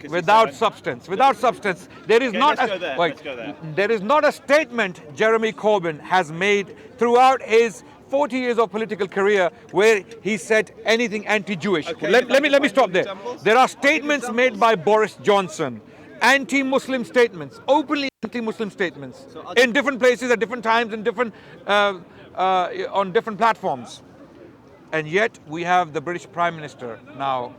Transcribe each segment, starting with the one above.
Without substance. Without substance. There is not there is not a statement Jeremy Corbyn has made throughout his 40 years of political career where he said anything anti-Jewish. Let me stop there. There are statements made by Boris Johnson, anti-Muslim statements, openly anti-Muslim statements, in different places at different times, in different on different platforms. And yet we have the British Prime Minister now.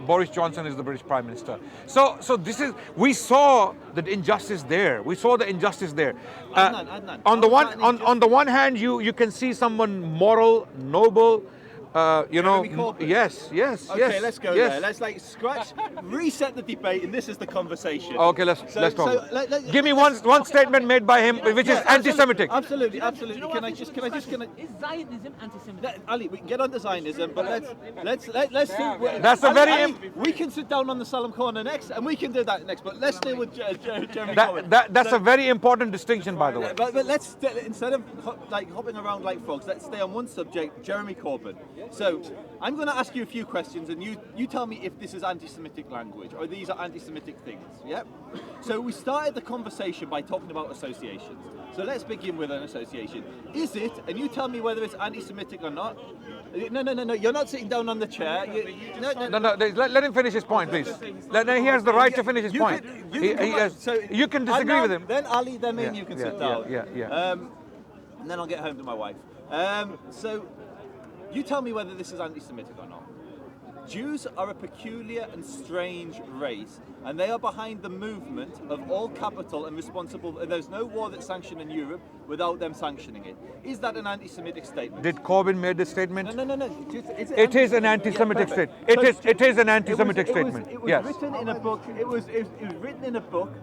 Boris Johnson is the British Prime Minister. So this is, we saw the injustice there. We saw the injustice there. Adnan, on the one hand, you can see someone moral, noble. Yes. Okay, let's go there. Let's reset the debate, and this is the conversation. Okay, let's talk. Give me one statement made by him which is anti-Semitic. Absolutely. Can I just? Is Zionism anti-Semitic? Ali, we can get on to Zionism, but let's see. That's a very. Ali, we can sit down on the solemn corner next, and we can do that next. But let's deal with Jeremy Corbyn. That's a very important distinction, by the way. But let's instead of hopping around like frogs, let's stay on one subject: Jeremy Corbyn. So I'm going to ask you a few questions, and you tell me if this is anti-Semitic language or these are anti-Semitic things. Yep. So we started the conversation by talking about associations. So let's begin with an association. Is it? And you tell me whether it's anti-Semitic or not. No. You're not sitting down on the chair. No. Let him finish his point, please. He has the right to finish his point. You can disagree with him. Then Ali, then me and you can sit down. Yeah. And then I'll get home to my wife. So you tell me whether this is anti-Semitic or not. Jews are a peculiar and strange race, and they are behind the movement of all capital and responsible. And there's no war that's sanctioned in Europe without them sanctioning it. Is that an anti-Semitic statement? Did Corbyn make this statement? No. It is an anti-Semitic statement. It is an anti-Semitic statement. It was written in a book. It was written in a book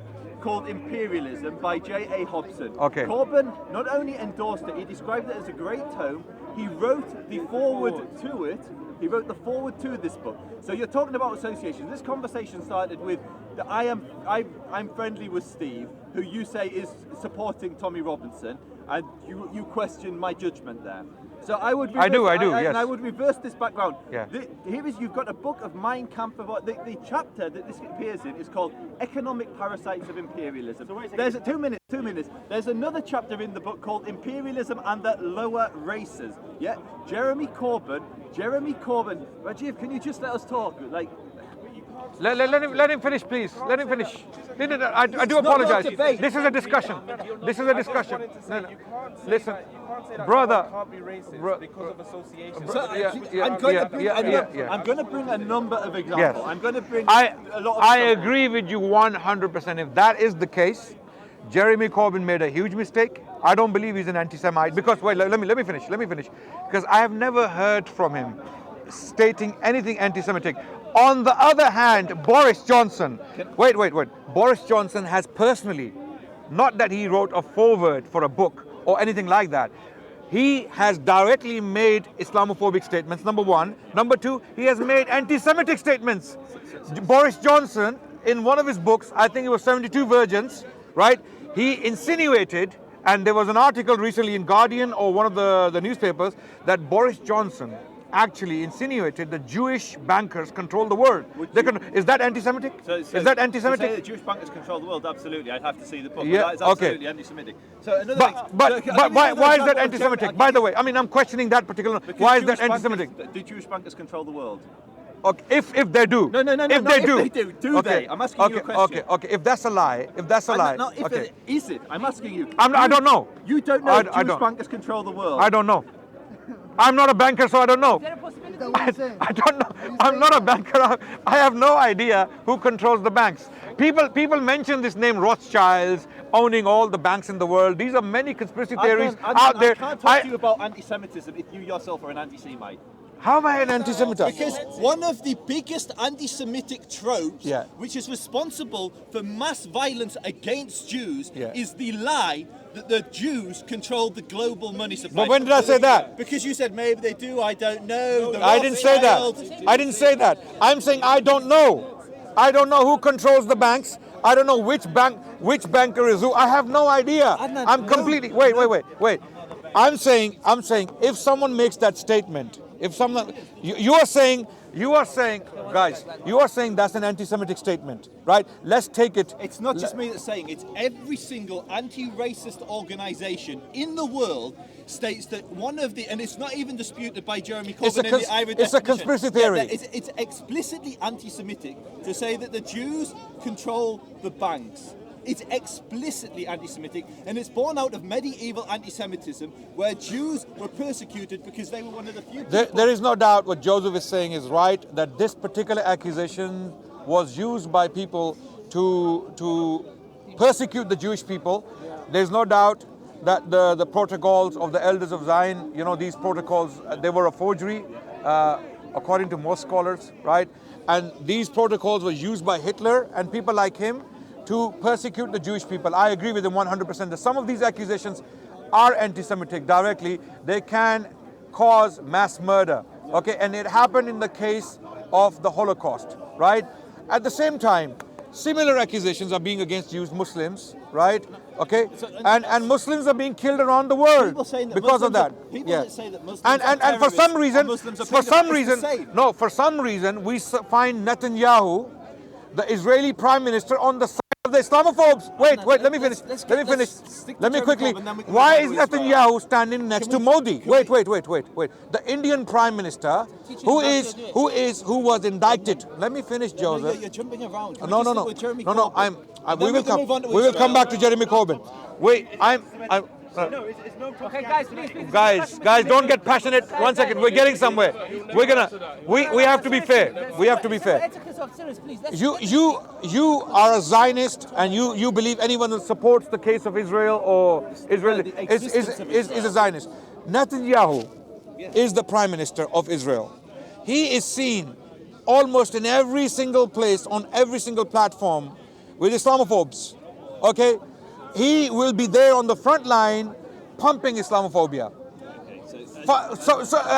called Imperialism by J.A. Hobson. Okay. Corbyn not only endorsed it, he described it as a great tome. He wrote the foreword to it. He wrote the foreword to this book. So you're talking about associations. This conversation started with I'm friendly with Steve, who you say is supporting Tommy Robinson, and you question my judgment there. So I would. I do. Yes. And I would reverse this background. Yeah. You've got a book of Mein Kampf about the chapter that this appears in is called Economic Parasites of Imperialism. There's 2 minutes. There's another chapter in the book called Imperialism and the Lower Races. Yeah. Jeremy Corbyn. Rajiv, can you just let us talk? Let him finish, please. Let him finish. I do apologize. This is a discussion. Listen, brother. Can't be racist because of association. I'm going to bring a number of examples. Yes. I'm going to bring a lot of I agree with you 100%. If that is the case, Jeremy Corbyn made a huge mistake. I don't believe he's an anti-Semite because let me finish. Because I have never heard from him stating anything anti-Semitic. On the other hand, Boris Johnson. Wait. Boris Johnson has personally, not that he wrote a foreword for a book or anything like that. He has directly made Islamophobic statements, number one. Number two, he has made anti-Semitic statements. Boris Johnson, in one of his books, I think it was 72 Virgins, right? He insinuated, and there was an article recently in Guardian or one of the newspapers, that Boris Johnson actually insinuated that Jewish bankers control the world. Is that anti-Semitic? Is that anti-Semitic? To say that Jewish bankers control the world, absolutely. I'd have to see the book. Yeah, that is absolutely anti-Semitic. So but why is that anti-Semitic? By the way, I'm questioning that particular. Why is that anti-Semitic? Do Jewish bankers control the world? Okay, if they do. No. If they do. Do they? I'm asking you a question. Okay. If that's a lie. Is it? I'm asking you. I don't know. You don't know if Jewish bankers control the world. I don't know. I'm not a banker, so I don't know. Is there a possibility? I don't know. I'm not a banker. I have no idea who controls the banks. People mention this name Rothschilds owning all the banks in the world. These are many conspiracy theories out there. I can't talk to you about anti-Semitism if you yourself are an anti-Semite. How am I an anti-Semite? Because one of the biggest anti-Semitic tropes, Yeah. which is responsible for mass violence against Jews, Yeah. is the lie that the Jews control the global money supply. But when did I say that? Because you said maybe they do, I don't know. I didn't say that. I'm saying I don't know. I don't know who controls the banks. I don't know which banker is who. I have no idea. I'm completely. Wait. I'm saying if someone makes that statement, if someone, you are saying You are saying, guys, you are saying that's an anti-Semitic statement, right? Let's take it. It's not just me that's saying, it's every single anti-racist organisation in the world states that one of the, and it's not even disputed by Jeremy Corbyn in the Irish it's a conspiracy theory. It's explicitly anti-Semitic to say that the Jews control the banks. It's explicitly anti-Semitic, and it's born out of medieval anti-Semitism, where Jews were persecuted because they were one of the few people. There is no doubt what Joseph is saying is right, that this particular accusation was used by people to persecute the Jewish people. There's no doubt that the protocols of the elders of Zion, you know, these protocols, they were a forgery, according to most scholars, right? And these protocols were used by Hitler and people like him to persecute the Jewish people. I agree with him 100% that some of these accusations are anti-Semitic directly. They can cause mass murder, okay? And it happened in the case of the Holocaust, right? At the same time, similar accusations are being against Jews, Muslims, right? Okay? And Muslims are being killed around the world because of that. People Yeah. that say that Muslims are And for some terrorists reason, or Muslims are for some reason, we find Netanyahu, the Israeli prime minister, on the side of the Islamophobes. Wait, let me finish. Let me quickly. Why is Netanyahu standing next to Modi? Wait. The Indian prime minister, who was indicted. Let me finish, Joseph. You're jumping around. No. We will come back to Jeremy Corbyn. Wait, Okay, guys, please. Guys, don't get passionate. 1 second, we're getting somewhere. We have to be fair. We have to be fair. Let's take this off serious, please. You are a Zionist, and you believe anyone who supports the case of Israel or Israel is a Zionist. Netanyahu is the prime minister of Israel. He is seen almost in every single place, on every single platform, with Islamophobes. Okay? He will be there on the front line pumping Islamophobia.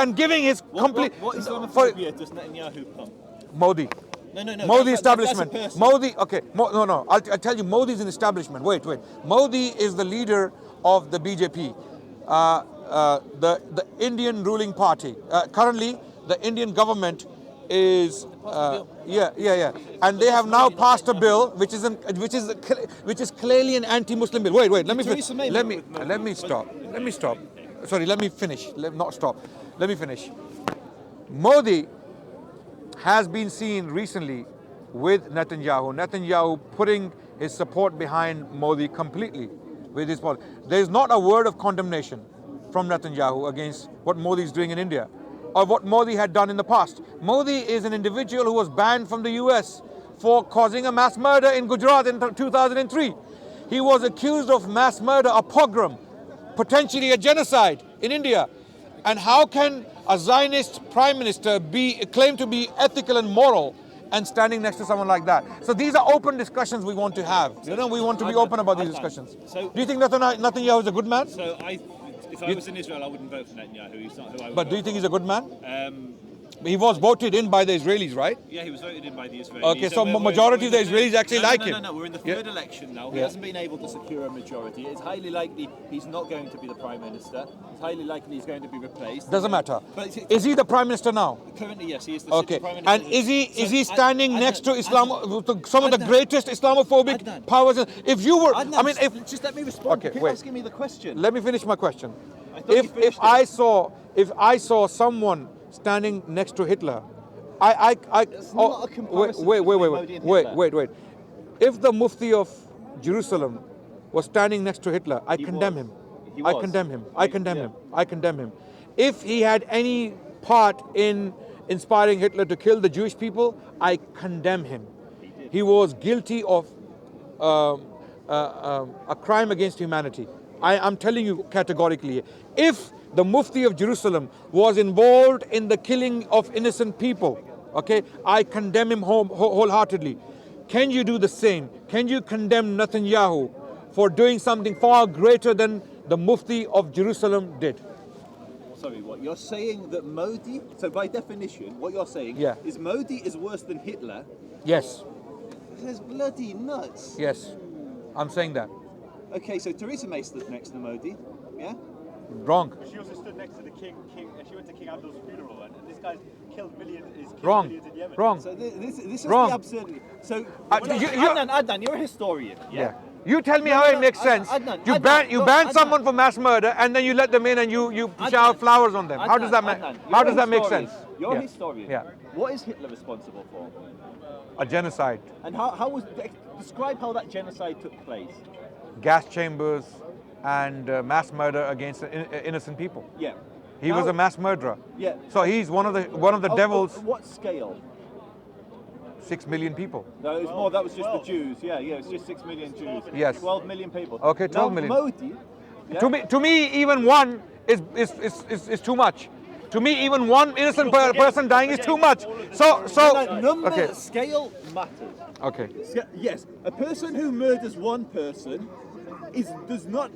And giving his complete... What Islamophobia does Netanyahu pump? Modi. No. Modi establishment. That's a person. Modi, okay. No. I'll tell you, Modi is an establishment. Wait. Modi is the leader of the BJP, the Indian ruling party. Currently, the Indian government is and they have now passed a bill which is clearly an anti-Muslim bill. Wait, let me stop. Sorry, let me finish. Let me finish. Modi has been seen recently with Netanyahu putting his support behind Modi completely with his policy. There is not a word of condemnation from Netanyahu against what Modi is doing in India, or what Modi had done in the past. Modi is an individual who was banned from the US for causing a mass murder in Gujarat in 2003. He was accused of mass murder, a pogrom, potentially a genocide in India. And how can a Zionist prime minister claim to be ethical and moral and standing next to someone like that? So these are open discussions we want to have. You know, we want to be open about these discussions. So, do you think Netanyahu is a good man? So if I was in Israel, I wouldn't vote for Netanyahu. He's not who I would But do you vote think for. he's a good man? He was voted in by the Israelis, right? Yeah, he was voted in by the Israelis. Okay, so majority of the Israelis actually like him. No, we're in the third election now. He hasn't been able to secure a majority. It's highly likely he's not going to be the Prime Minister. It's highly likely he's going to be replaced. Doesn't matter. But Is he the Prime Minister now? Currently, yes, he is the Okay, Prime Minister. and is he standing next to Islam, some of the greatest Islamophobic powers? If you were, Adnan, I mean, if just let me respond. Okay, Keep wait. asking me the question. Let me finish my question. If I saw someone standing next to Hitler, It's not a comparison between Modi and Hitler. wait. If the Mufti of Jerusalem was standing next to Hitler, I condemn him. I condemn him. If he had any part in inspiring Hitler to kill the Jewish people, I condemn him. He was guilty of a crime against humanity. I'm telling you categorically. If the Mufti of Jerusalem was involved in the killing of innocent people, okay, I condemn him wholeheartedly. Can you do the same? Can you condemn Netanyahu for doing something far greater than the Mufti of Jerusalem did? Sorry, what you're saying that Modi? So by definition, what you're saying is Modi is worse than Hitler. Yes. That's bloody nuts. Yes, I'm saying that. Okay, so Theresa May stood next to Modi, yeah? Wrong. She also stood next to the king. She went to King Abdul's funeral and this guy's killed millions. Wrong. Millions in Yemen. Wrong. So this is Wrong. the absurdity. So you- Adnan, you're a historian. Yeah. You tell me how it makes sense. Adnan, You Adnan, ban Adnan. someone for mass murder and then you let them in and you shower flowers on them. How does that make? Adnan, How you're does a that make historian. sense? You're Yeah. a historian. Yeah. What is Hitler responsible for? A genocide, And how was describe how that genocide took place? gas chambers, and mass murder against innocent people. Yeah. He was a mass murderer. Yeah. So he's one of the devils. Of what scale? 6 million people. No, it was more. That was just the Jews. Yeah, it's just 6 million Jews. Yes. 12 million people. Okay, 12 million. Modi. Yeah? To me, even one is too much. To me, even one innocent person dying is too much. So number okay. scale matters. Okay. Yes, a person who murders one person does not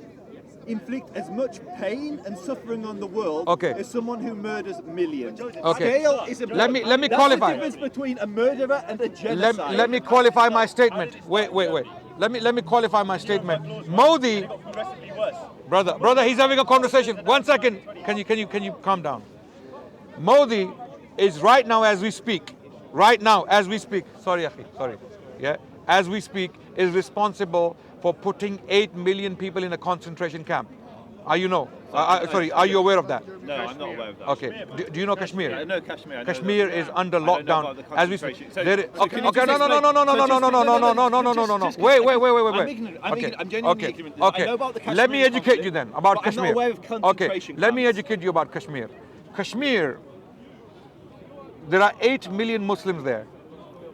inflict as much pain and suffering on the world as someone who murders millions. Okay. Scale is important. Let me That's qualify. the difference between a murderer and a genocide. Let me qualify my statement. Wait. Let me qualify my statement. Modi, brother, he's having a conversation. 1 second. Can you calm down? Modi is right now as we speak. Sorry, Akhi. Sorry. Yeah. As we speak, is responsible for putting 8 million people in a concentration camp. Are you aware of that? No, I'm not aware of that. Okay. Do you know Kashmir? I know Kashmir. I know Kashmir is under lockdown as we speak. So No. Wait. I'm genuinely ignorant. I Okay. know about the Kashmir Let me educate conflict, you then about but I'm Kashmir. not aware of concentration Let me camps. educate you about Kashmir. Kashmir, there are 8 million Muslims there.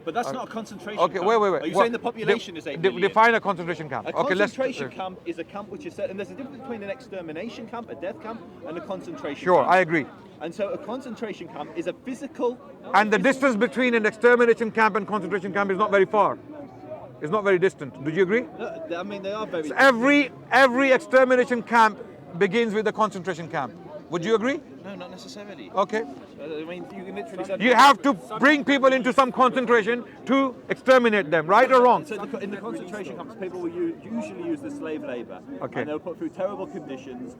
But that's not a concentration Okay, camp. wait. Are you saying the population is 8 million? Define a concentration camp. A concentration camp is a camp which is set, and there's a difference between an extermination camp, a death camp, and a concentration Sure, camp. I agree. And so a concentration camp is a physical... And the distance between an extermination camp and concentration camp is not very far. It's not very distant. Do you agree? I mean, they are very... So every extermination camp begins with a concentration camp. Would you agree? No, not necessarily. Okay. I mean, you can literally say... You have to bring people into some concentration to exterminate them, right or wrong? So in the concentration camps, people will usually use the slave labour. Okay. And they'll put through terrible conditions.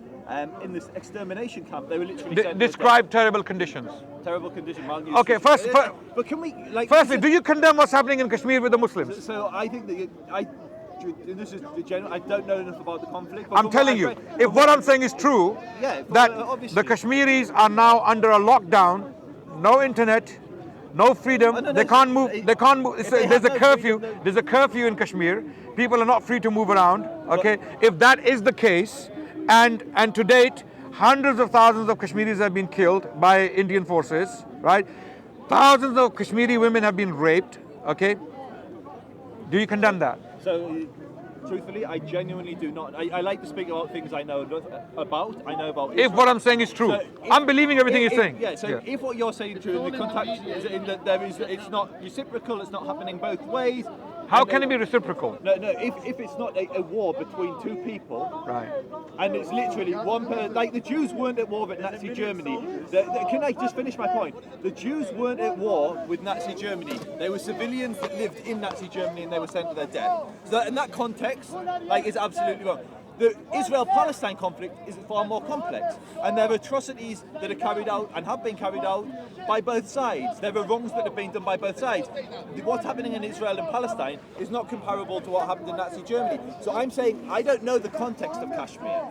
In this extermination camp, they were literally sent to Describe terrible conditions. death. Terrible conditions. Okay, But can we... Firstly, do you condemn what's happening in Kashmir with the Muslims? So I think that... This is the general. I don't know enough about the conflict. But I'm telling you, if what I'm saying is true, that obviously. the Kashmiris are now under a lockdown, no internet, no freedom. They can't move. They can't move. There's a curfew. There's a curfew in Kashmir. People are not free to move around. Okay, if that is the case, and to date, hundreds of thousands of Kashmiris have been killed by Indian forces. Right, thousands of Kashmiri women have been raped. Okay, do you condemn that? So, truthfully, I genuinely do not. I like to speak about things I know about. I know about. If what I'm saying is true, I'm believing everything you're saying. Yeah. So if what you're saying is true, the contact is in that it's not reciprocal. It's not happening both ways. How can it be reciprocal? No. If it's not a war between two people, Right. and it's literally one person, like the Jews weren't at war with Nazi Germany. Can I just finish my point? The Jews weren't at war with Nazi Germany. They were civilians that lived in Nazi Germany and they were sent to their death. So in that context, is absolutely wrong. The Israel-Palestine conflict is far more complex, and there are atrocities that are carried out and have been carried out by both sides. There are wrongs that have been done by both sides. What's happening in Israel and Palestine is not comparable to what happened in Nazi Germany. So I'm saying I don't know the context of Kashmir.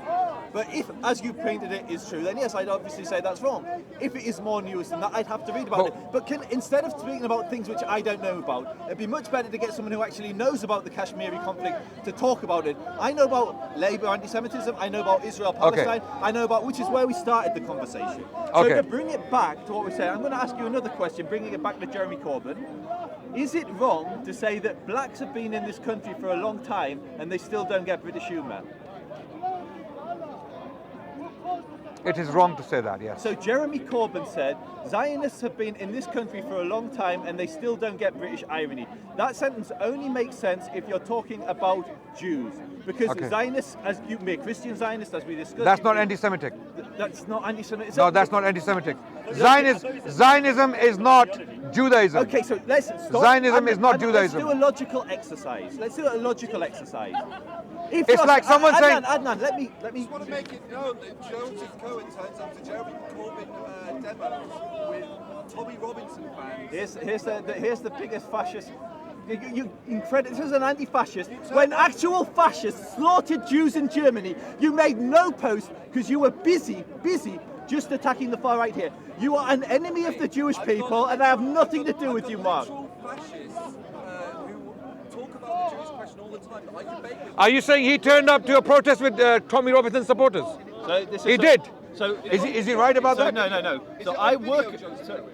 But if, as you painted it, is true, then yes, I'd obviously say that's wrong. If it is more nuanced than that, I'd have to read about it. But instead of speaking about things which I don't know about, it'd be much better to get someone who actually knows about the Kashmiri conflict to talk about it. I know about Labour anti-Semitism, I know about Israel-Palestine, I know about, which is where we started the conversation. So to bring it back to what we're saying, I'm going to ask you another question, bringing it back to Jeremy Corbyn. Is it wrong to say that blacks have been in this country for a long time and they still don't get British humour? It is wrong to say that, yes. So Jeremy Corbyn said, Zionists have been in this country for a long time and they still don't get British irony. That sentence only makes sense if you're talking about Jews. Because Zionists, as you may, Christian Zionists, as we discussed... That's not anti-Semitic. That's not anti-Semitic. No, that's not anti-Semitic. Zionism is not Judaism. Okay, so let's stop. Zionism is not Let's Judaism. do a logical exercise. Let's do a logical exercise. If It's you're- like someone saying- Adnan, let me. I just want to make it known that Jones and Cohen turns up to Jeremy Corbyn demos with Tommy Robinson fans. Here's the biggest fascist. You incredible. This is an anti-fascist. When actual fascists slaughtered Jews in Germany, you made no post because you were busy just attacking the far right here. You are an enemy of the Jewish people, and I have nothing to do with you, Mark. Fascists who talk about the Jewish question all the time that I debate with. Are you saying he turned up to a protest with Tommy Robinson supporters? So this is He did. So Is he right about that? No. So I work.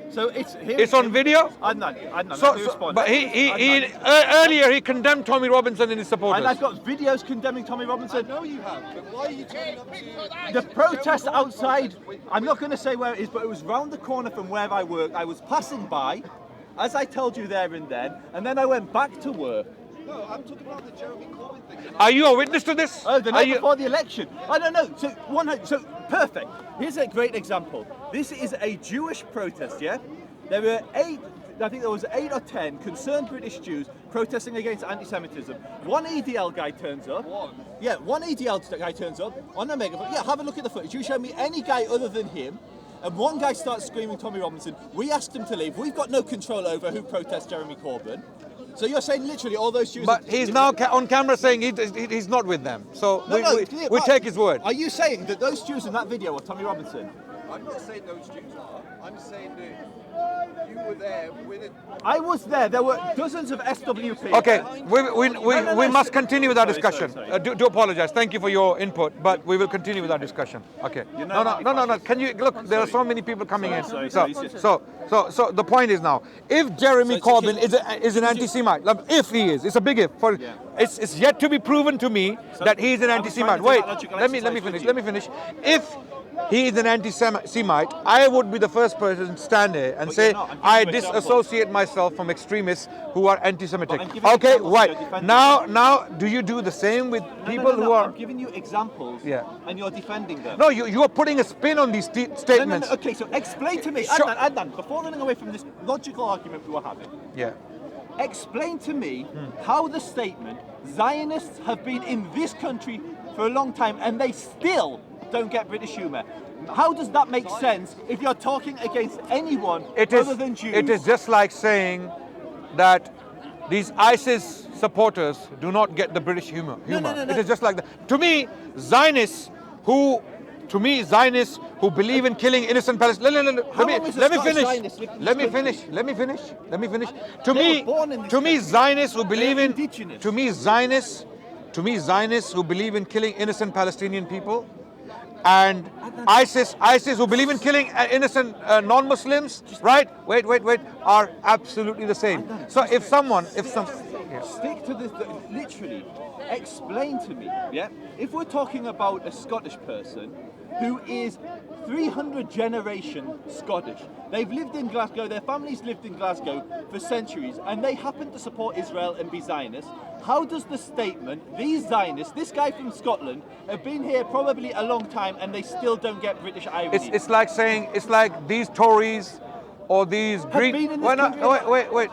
So it's here. It's on video? Adnan, let me So, respond. but earlier he condemned Tommy Robinson and his supporters. And I've got videos condemning Tommy I Robinson. know you have, but why are you turning up to... The protest outside, I'm not going to say where it is, but it was round the corner from where I work. I was passing by, as I told you there and then I went back to work. No, I'm talking about the Jeremy Corbyn thing. Are you a witness to this? Oh, the Are night you- before the election. I don't know. So perfect. Here's a great example. This is a Jewish protest, yeah? There were I think there was 8 or 10 concerned British Jews protesting against anti-Semitism. One ADL guy turns up. Yeah, one ADL guy turns up on a megaphone. Yeah, have a look at the footage. You show me any guy other than him. And one guy starts screaming Tommy Robinson. We asked him to leave. We've got no control over who protests Jeremy Corbyn. So you're saying literally all those Jews... But he's now on camera saying he's not with them. So we take his word. Are you saying that those Jews in that video are Tommy Robinson? I'm not saying those Jews are. I'm saying that you were there with it. I was there. There were dozens of SWP. Okay, we no, must continue with our sorry, discussion. sorry. Do apologize. Thank you for your input, but we will continue with our discussion. Okay. You're No. not Can you look? There are so many people coming in. Sorry. So the point is now, if Jeremy Corbyn is an anti-Semite, like, if he is, it's a big if. It's yet to be proven to me that he is an I was trying anti-Semite. to do Wait, that logical let me exercise finish. with you. If he is an anti-Semite, I would be the first person to stand there and But say, you're not. I'm giving I you examples. disassociate myself from extremists who are anti-Semitic. But I'm giving Okay, examples, right. you're defending Now, do you do the same with people who are... I'm giving you examples. Yeah. And you're defending them. No, you are putting a spin on these statements. No. Okay, so explain to me, Sure. Adnan, before running away from this logical argument we were having, Yeah. explain to me how the statement Zionists have been in this country for a long time and they still don't get British humour. How does that make sense if you're talking against anyone other than Jews? It is just like saying that these ISIS supporters do not get the British humor. No. It is just like that. To me, Zionists who believe in killing innocent Palestinians. Let me finish. To me, Zionists who believe in indigenous. to me Zionists who believe in killing innocent Palestinian people, and ISIS who believe in killing innocent non-Muslims, right? Wait, are absolutely the same. So if some Stick to this, literally, explain to me, yeah? If we're talking about a Scottish person who is 300 generation Scottish, they've lived in Glasgow, their families lived in Glasgow for centuries, and they happen to support Israel and be Zionists, how does the statement, these Zionists, this guy from Scotland, have been here probably a long time and they still don't get British irony? it's like saying, it's like these Tories or these been in this country- wait,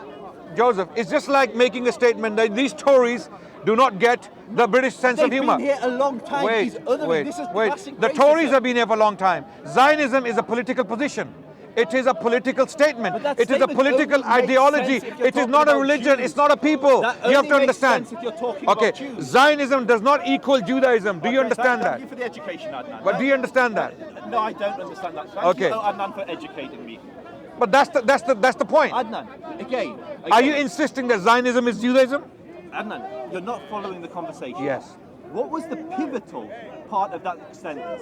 Joseph, it's just like making a statement that these Tories do not get the British sense They've of humor. been here a long time. These other this is classic The racism. Tories have been here for a long time. Zionism is a political position. It is a political statement. But that It is a statement political only makes ideology. sense if you're It is talking not a about religion. Jews. It's not a people. That You have only to makes understand. sense if you're talking Okay, about Jews. Zionism does not equal Judaism. Do you understand Thank that? you for the education, Adnan. But do you understand that? No, I don't understand that. Thank Okay. you, Adnan, for educating me. But that's the point. Adnan, again. Are you insisting that Zionism is Judaism? Adnan, you're not following the conversation. Yes. What was the pivotal part of that sentence?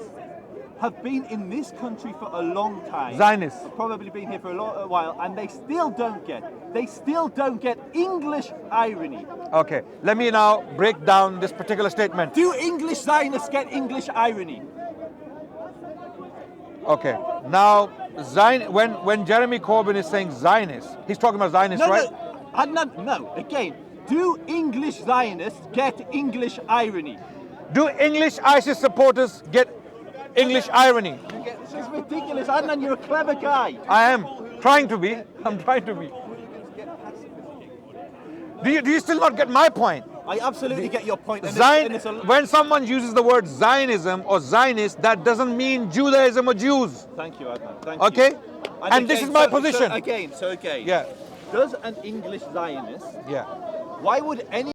Have been in this country for a long time. Zionists. Have probably been here for a while, and they still don't get English irony. Okay, let me now break down this particular statement. Do English Zionists get English irony? Okay, now when Jeremy Corbyn is saying Zionists, he's talking about Zionists, right? No, Adnan, no. Again, do English Zionists get English irony? Do English ISIS supporters get English irony? This is ridiculous. Adnan, you're a clever guy. I am. Trying to be. I'm trying to be. Do you still not get my point? I absolutely get your point. And When someone uses the word Zionism or Zionist, that doesn't mean Judaism or Jews. Thank you, Adnan. Thank Okay? you. And this is my position. So again, Yeah. does an English Zionist, Yeah. why would any